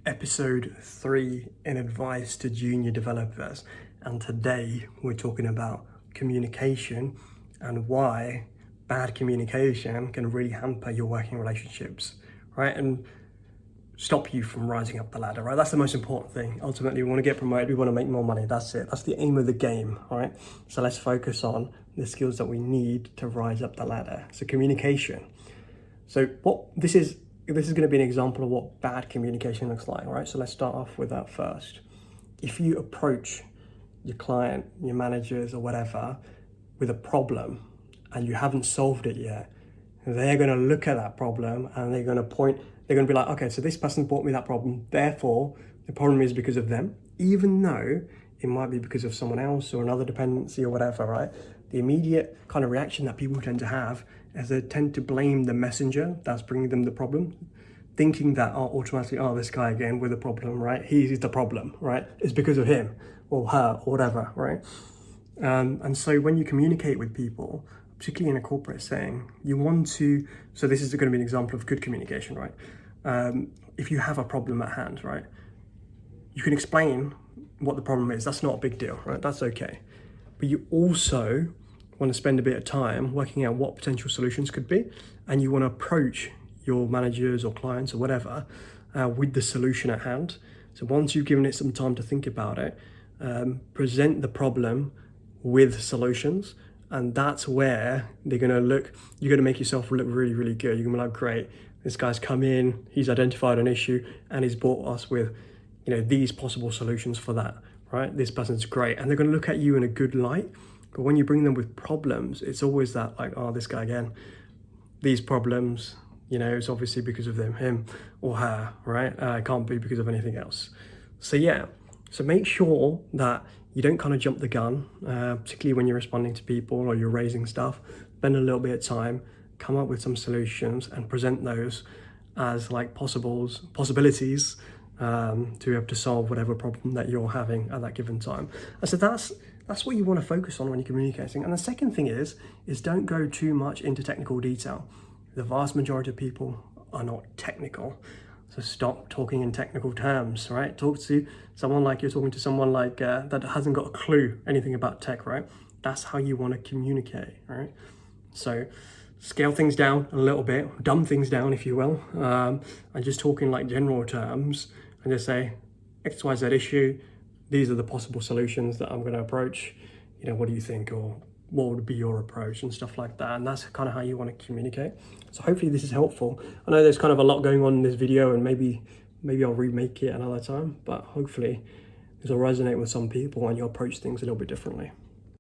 episode 3 in advice to junior developers, and today we're talking about communication and why bad communication can really hamper your working relationships, right? And stop you from rising up the ladder, right? That's the most important thing. Ultimately, we want to get promoted, we want to make more money. That's it. That's the aim of the game, all right? So let's focus on the skills that we need to rise up the ladder. So communication. So this is going to be an example of what bad communication looks like, right? So let's start off with that first. If you approach your client, your managers or whatever with a problem and you haven't solved it yet, they're going to look at that problem and they're going to be like, okay, so this person brought me that problem, therefore the problem is because of them, even though it might be because of someone else or another dependency or whatever, right? The immediate kind of reaction that people tend to have is they tend to blame the messenger that's bringing them the problem, thinking that, automatically, this guy again with a problem, right? He's the problem, right? It's because of him or her or whatever, right? And so when you communicate with people, particularly in a corporate setting, you want to, so this is going to be an example of good communication, right? If you have a problem at hand, right? You can explain what the problem is. That's not a big deal, right? That's okay. But you also want to spend a bit of time working out what potential solutions could be, and you want to approach your managers or clients or whatever with the solution at hand. So once you've given it some time to think about it, present the problem with solutions, and that's where they're going to look, you're going to make yourself look really, really good. You're going to be like, great, this guy's come in, he's identified an issue, and he's brought us with, these possible solutions for that, right? This person's great. And they're going to look at you in a good light. But when you bring them with problems, it's always that like, this guy again, these problems, it's obviously because of him or her, right? It can't be because of anything else. So yeah, so make sure that you don't kind of jump the gun, particularly when you're responding to people or you're raising stuff. Spend a little bit of time, come up with some solutions and present those as like possibilities to be able to solve whatever problem that you're having at that given time. And so that's what you want to focus on when you're communicating. And the second thing is don't go too much into technical detail. The vast majority of people are not technical. So stop talking in technical terms, right? Talk to someone like you're talking to someone like that hasn't got a clue anything about tech, right? That's how you want to communicate, right? So scale things down a little bit, dumb things down, if you will, and just talking like general terms and just say, X, Y, Z issue, these are the possible solutions that I'm going to approach. What do you think? Or what would be your approach and stuff like that. And that's kind of how you want to communicate. So hopefully this is helpful. I know there's kind of a lot going on in this video, and maybe I'll remake it another time, but hopefully this will resonate with some people and you'll approach things a little bit differently.